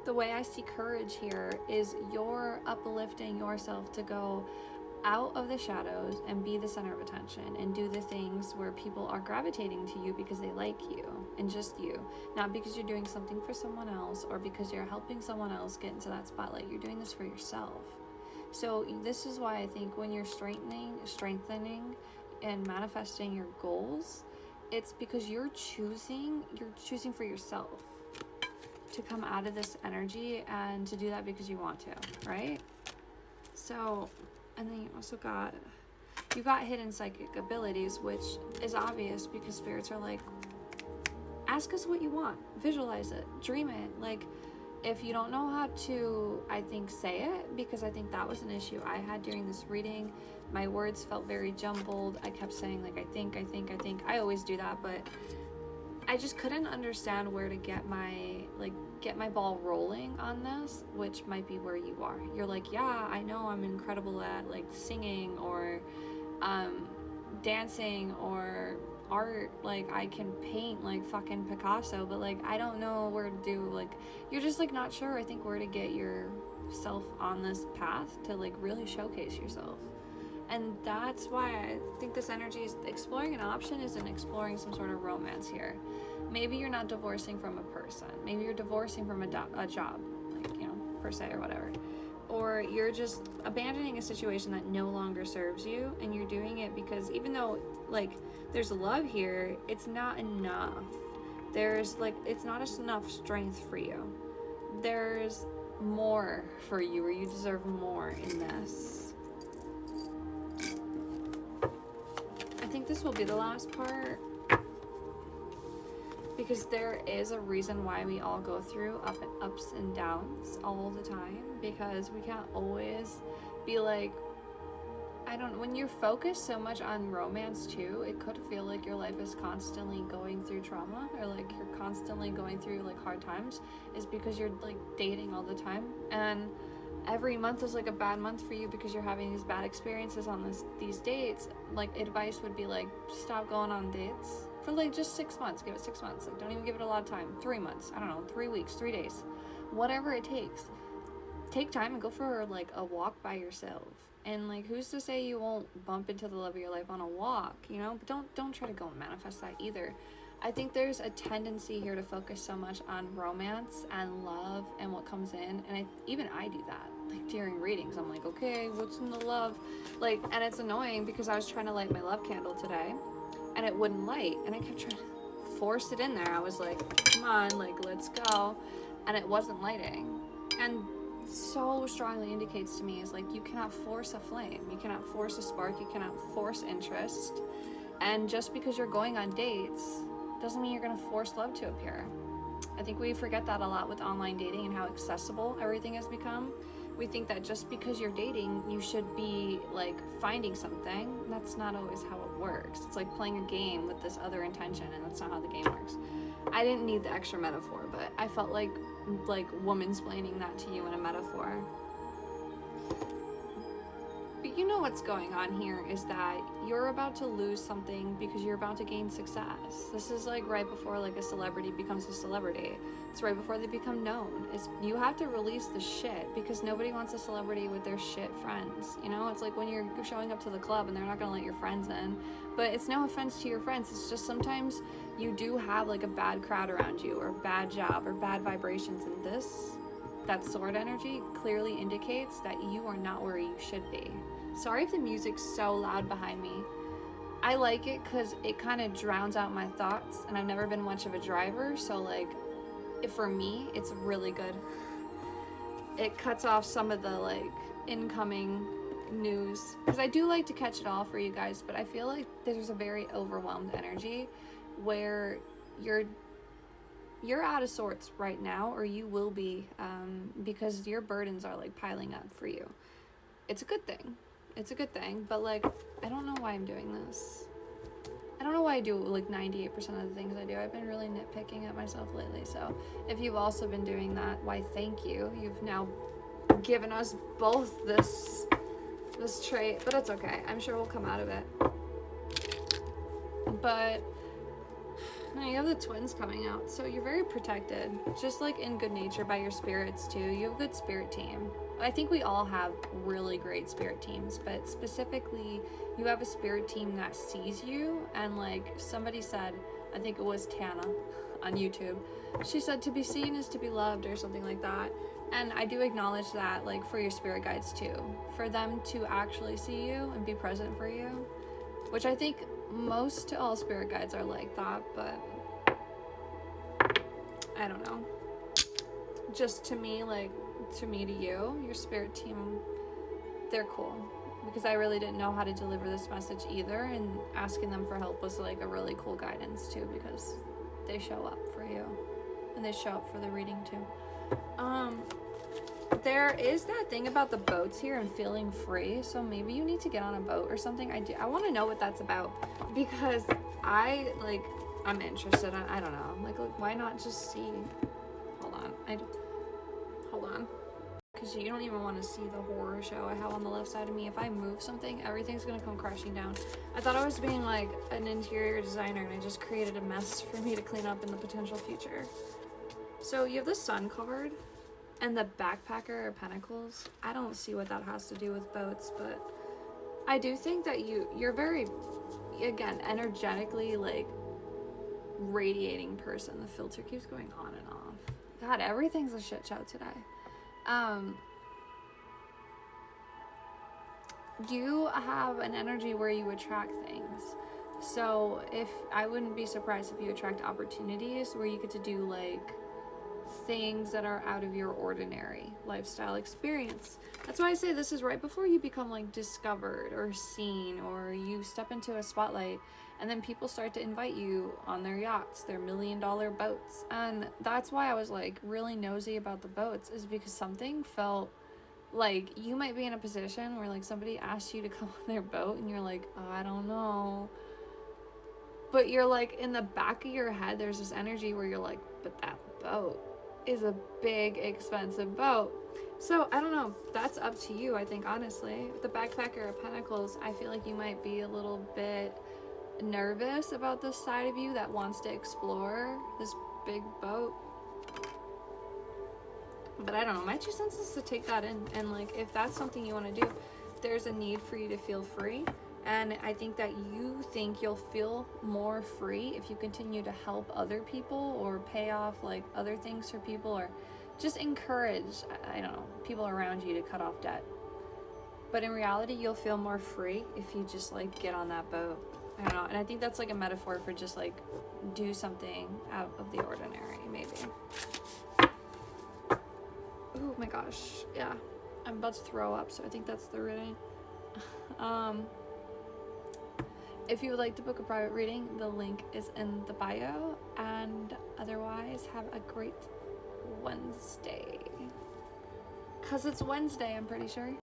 the way I see courage here is you're uplifting yourself to go out of the shadows and be the center of attention and do the things where people are gravitating to you because they like you and just you, not because you're doing something for someone else or because you're helping someone else get into that spotlight. You're doing this for yourself. So this is why I think when you're strengthening and manifesting your goals, it's because you're choosing for yourself to come out of this energy and to do that because you want to, right? So, and then you also got hidden psychic abilities, which is obvious because spirits are like, ask us what you want, visualize it, dream it. Like, if you don't know how to, I think, say it, because I think that was an issue I had during this reading. My words felt very jumbled. I kept saying, like, I think. I always do that, but I just couldn't understand where to get my ball rolling on this, which might be where you are. You're like, yeah, I know I'm incredible at, like, singing or dancing or art, like I can paint like fucking Picasso, but like I don't know where to do, like, you're just like not sure, I think, where to get yourself on this path to like really showcase yourself. And that's why I think this energy is exploring an option isn't exploring some sort of romance here. Maybe you're not divorcing from a person, maybe you're divorcing from a job, like, you know, per se, or whatever. Or you're just abandoning a situation that no longer serves you, and you're doing it because even though like there's love here, it's not enough. There's like, it's not enough strength for you. There's more for you, or you deserve more in this. I think this will be the last part, because there is a reason why we all go through ups and downs all the time, because we can't always be like, when you're focused so much on romance too, it could feel like your life is constantly going through trauma, or like you're constantly going through like hard times, is because you're like dating all the time, and every month is like a bad month for you because you're having these bad experiences on these dates. Like, advice would be like, stop going on dates for like just 6 months. Give it 6 months. Like, don't even give it a lot of time. 3 months, I don't know, 3 weeks, 3 days, whatever it takes. Take time and go for like a walk by yourself. And like, who's to say you won't bump into the love of your life on a walk, you know? But don't try to go and manifest that either. I think there's a tendency here to focus so much on romance and love and what comes in, and even I do that. Like, during readings, I'm like, okay, what's in the love? Like, and it's annoying because I was trying to light my love candle today, and it wouldn't light, and I kept trying to force it in there. I was like, come on, like, let's go, and it wasn't lighting. And so strongly indicates to me is like, you cannot force a flame, you cannot force a spark, you cannot force interest. And just because you're going on dates doesn't mean you're going to force love to appear. I think we forget that a lot with online dating and how accessible everything has become. We think that just because you're dating, you should be like finding something. That's not always how it works. It's like playing a game with this other intention, and that's not how the game works. I didn't need the extra metaphor, but I felt like woman-splaining that to you in a metaphor. But you know what's going on here is that you're about to lose something because you're about to gain success. This is like right before like a celebrity becomes a celebrity. It's right before they become known. You have to release the shit, because nobody wants a celebrity with their shit friends. You know, it's like when you're showing up to the club and they're not gonna let your friends in. But it's no offense to your friends. It's just sometimes you do have like a bad crowd around you, or a bad job, or bad vibrations, and that sword energy clearly indicates that you are not where you should be. Sorry if the music's so loud behind me. I like it because it kind of drowns out my thoughts, and I've never been much of a driver, so like, for me, it's really good. It cuts off some of the like incoming news, because I do like to catch it all for you guys, but I feel like there's a very overwhelmed energy where you're out of sorts right now, or you will be, because your burdens are like piling up for you. It's a good thing. It's a good thing, but like, I don't know why I'm doing this. I don't know why I do like 98% of the things I do. I've been really nitpicking at myself lately, so if you've also been doing that, why, thank you. You've now given us both this trait, but it's okay. I'm sure we'll come out of it. But You have the twins coming out, so you're very protected, just like in good nature by your spirits too. You have a good spirit team. I think we all have really great spirit teams, but specifically you have a spirit team that sees you. And like somebody said, I think it was Tana on YouTube, she said to be seen is to be loved or something like that. And I do acknowledge that, like, for your spirit guides too, for them to actually see you and be present for you, which I think most to all spirit guides are like that, but I don't know. Just to me, like, to me to you, your spirit team, they're cool. Because I really didn't know how to deliver this message either, and asking them for help was like a really cool guidance too, because they show up for you and they show up for the reading too. There is that thing about the boats here and feeling free, so maybe you need to get on a boat or something. I want to know what that's about, because I'm interested in, I don't know, like why not just see? Hold on, because you don't even want to see the horror show I have on the left side of me. If I move something, everything's gonna come crashing down. I thought I was being like an interior designer, and I just created a mess for me to clean up in the potential future. So you have the Sun card and the Backpacker of Pentacles. I don't see what that has to do with boats, but I do think that you're very, again, energetically like radiating person. The filter keeps going on and off. God, everything's a shit show today. You have an energy where you attract things. So I wouldn't be surprised if you attract opportunities where you get to do like things that are out of your ordinary lifestyle experience. That's why I say this is right before you become like discovered or seen, or you step into a spotlight and then people start to invite you on their yachts, their $1 million boats. And that's why I was like really nosy about the boats, is because something felt like you might be in a position where like somebody asked you to come on their boat and you're like, oh, I don't know. But you're like, in the back of your head, there's this energy where you're like, but that boat is a big, expensive boat. So I don't know, that's up to you, I think, honestly. With the Backpacker of Pentacles, I feel like you might be a little bit nervous about this side of you that wants to explore this big boat. But I don't know, my 2 cents is to take that in, and like if that's something you want to do, there's a need for you to feel free. And I think that you think you'll feel more free if you continue to help other people or pay off like other things for people, or just encourage, I don't know, people around you to cut off debt. But in reality, you'll feel more free if you just like get on that boat. I don't know. And I think that's like a metaphor for just like do something out of the ordinary, maybe. Oh my gosh. Yeah. I'm about to throw up, so I think that's the reading. If you would like to book a private reading, the link is in the bio. And otherwise, have a great Wednesday. 'Cause it's Wednesday, I'm pretty sure.